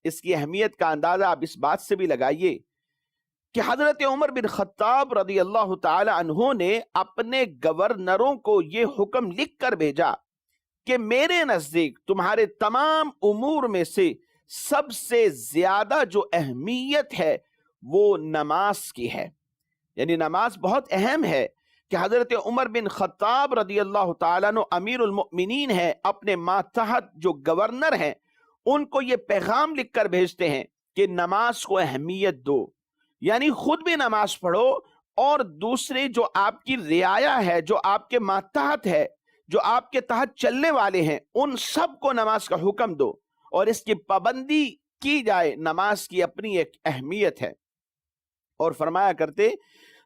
اس کی اہمیت کا اندازہ آپ اس بات سے بھی لگائیے کہ حضرت عمر بن خطاب رضی اللہ تعالی عنہ نے اپنے گورنروں کو یہ حکم لکھ کر بھیجا کہ میرے نزدیک تمہارے تمام امور میں سے سب سے زیادہ جو اہمیت ہے وہ نماز کی ہے، یعنی نماز بہت اہم ہے، کہ حضرت عمر بن خطاب رضی اللہ تعالیٰ عنہ امیر المؤمنین ہیں، اپنے ماتحت جو گورنر ہیں ان کو یہ پیغام لکھ کر بھیجتے ہیں کہ نماز کو اہمیت دو، یعنی خود بھی نماز پڑھو اور دوسرے جو آپ کی رعایا ہے، جو آپ کے ماتحت ہے، جو آپ کے تحت چلنے والے ہیں، ان سب کو نماز کا حکم دو اور اس کی پابندی کی جائے۔ نماز کی اپنی ایک اہمیت ہے، اور فرمایا کرتے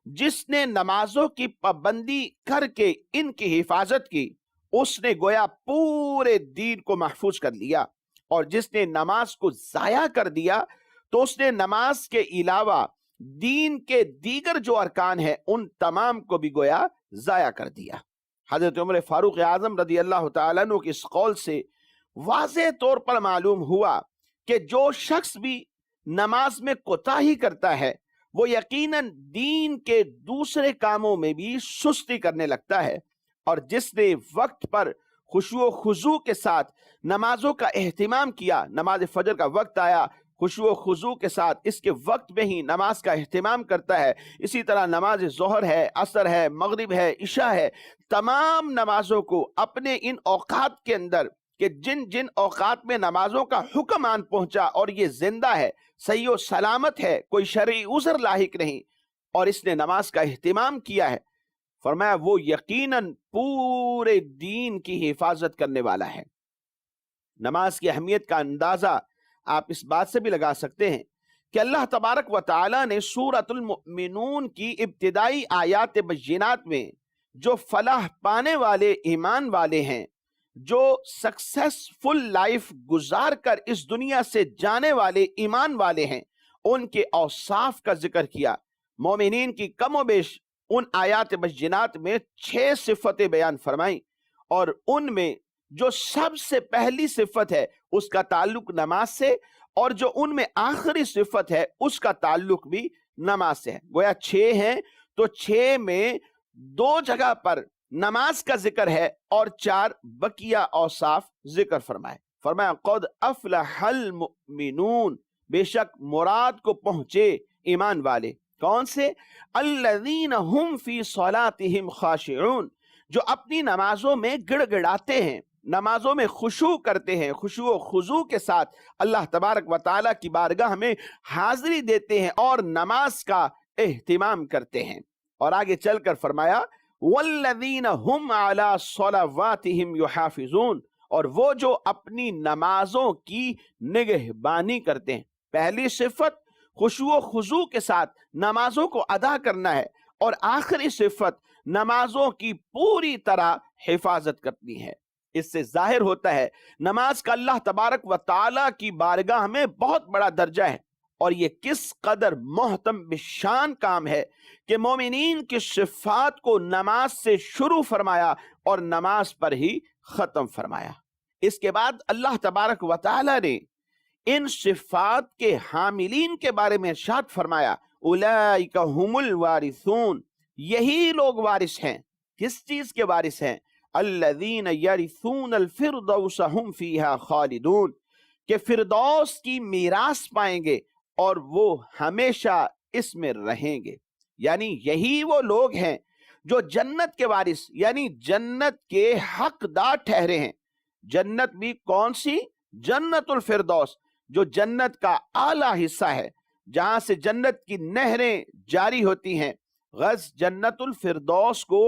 جس نے نمازوں کی پابندی کر کے ان کی حفاظت کی اس نے گویا پورے دین کو محفوظ کر لیا، اور جس نے نماز کو ضائع کر دیا تو اس نے نماز کے علاوہ دین کے دیگر جو ارکان ہیں ان تمام کو بھی گویا ضائع کر دیا۔ حضرت عمر فاروق اعظم رضی اللہ تعالیٰ عنہ کی اس قول سے واضح طور پر معلوم ہوا کہ جو شخص بھی نماز میں کوتاہی کرتا ہے وہ یقیناً دین کے دوسرے کاموں میں بھی سستی کرنے لگتا ہے، اور جس نے وقت پر خشوع و خضوع کے ساتھ نمازوں کا اہتمام کیا، نماز فجر کا وقت آیا، خشوع و خضوع کے ساتھ اس کے وقت میں ہی نماز کا اہتمام کرتا ہے، اسی طرح نماز ظہر ہے، عصر ہے، مغرب ہے، عشاء ہے، تمام نمازوں کو اپنے ان اوقات کے اندر کہ جن جن اوقات میں نمازوں کا حکم آن پہنچا اور یہ زندہ ہے، صحیح و سلامت ہے، کوئی شرعی عذر لاحق نہیں، اور اس نے نماز کا اہتمام کیا ہے، فرمایا وہ یقیناً پورے دین کی حفاظت کرنے والا ہے۔ نماز کی اہمیت کا اندازہ آپ اس بات سے بھی لگا سکتے ہیں کہ اللہ تبارک و تعالی نے سورۃ المؤمنون کی ابتدائی آیات بینات میں جو فلاح پانے والے ایمان والے ہیں، جو سکسیسفل لائف گزار کر اس دنیا سے جانے والے ایمان والے ہیں، ان کے اوصاف کا ذکر کیا۔ مومنین کی کم و بیش ان آیات بینات میں 6 صفتیں بیان فرمائیں، اور ان میں جو سب سے پہلی صفت ہے اس کا تعلق نماز سے، اور جو ان میں آخری صفت ہے اس کا تعلق بھی نماز سے ہے۔ گویا 6 ہیں تو 6 میں 2 جگہ پر نماز کا ذکر ہے اور 4 بقیہ اوصاف ذکر فرمائے۔ فرمایا قد افلح المؤمنون، بے شک مراد کو پہنچے ایمان والے، کون سے؟ الذین هم فی صلاتهم خاشعون، جو اپنی نمازوں میں گڑ گڑاتے ہیں، نمازوں میں خشوع کرتے ہیں، خشوع و خضوع کے ساتھ اللہ تبارک و تعالیٰ کی بارگاہ میں حاضری دیتے ہیں اور نماز کا اہتمام کرتے ہیں۔ اور آگے چل کر فرمایا والذین هم علی صلواتهم یحافظون، اور وہ جو اپنی نمازوں کی نگہبانی کرتے ہیں۔ پہلی صفت خشوع و خضوع کے ساتھ نمازوں کو ادا کرنا ہے، اور آخری صفت نمازوں کی پوری طرح حفاظت کرنی ہے۔ اس سے ظاہر ہوتا ہے نماز کا اللہ تبارک و تعالیٰ کی بارگاہ میں بہت بڑا درجہ ہے، اور یہ کس قدر محتم بشان کام ہے کہ مومنین کی صفات کو نماز سے شروع فرمایا اور نماز پر ہی ختم فرمایا۔ اس کے بعد اللہ تبارک و تعالیٰ نے ان صفات کے حاملین کے بارے میں ارشاد فرمایا اولئک هم الوارثون، یہی لوگ وارث ہیں۔ کس چیز کے وارث ہیں؟ الذین یرثون الفردوس هم فیہا خالدون، کہ فردوس کی میراث پائیں گے اور وہ ہمیشہ اس میں رہیں گے۔ یعنی یہی وہ لوگ ہیں جو جنت کے وارث یعنی جنت کے حقدار ٹھہرے ہیں۔ جنت بھی کون سی؟ جنت الفردوس، جو جنت کا اعلیٰ حصہ ہے، جہاں سے جنت کی نہریں جاری ہوتی ہیں۔ غرض جنت الفردوس کو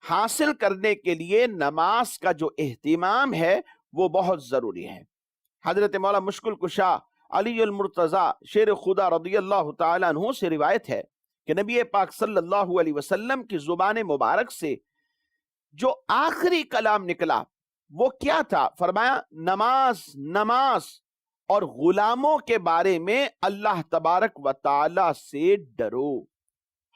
حاصل کرنے کے لیے نماز کا جو اہتمام ہے وہ بہت ضروری ہے۔ حضرت مولا مشکل کشا علی المرتضی شیر خدا رضی اللہ تعالیٰ عنہ سے روایت ہے کہ نبی پاک صلی اللہ علیہ وسلم کی زبان مبارک سے جو آخری کلام نکلا وہ کیا تھا؟ فرمایا نماز نماز، اور غلاموں کے بارے میں اللہ تبارک و تعالی سے ڈرو۔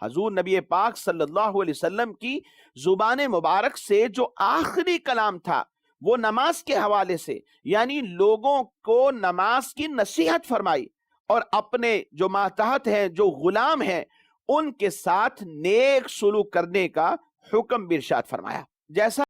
حضور نبی پاک صلی اللہ علیہ وسلم کی زبان مبارک سے جو آخری کلام تھا وہ نماز کے حوالے سے یعنی لوگوں کو نماز کی نصیحت فرمائی اور اپنے جو ماتحت ہیں جو غلام ہیں ان کے ساتھ نیک سلوک کرنے کا حکم بھی ارشاد فرمایا. جیسا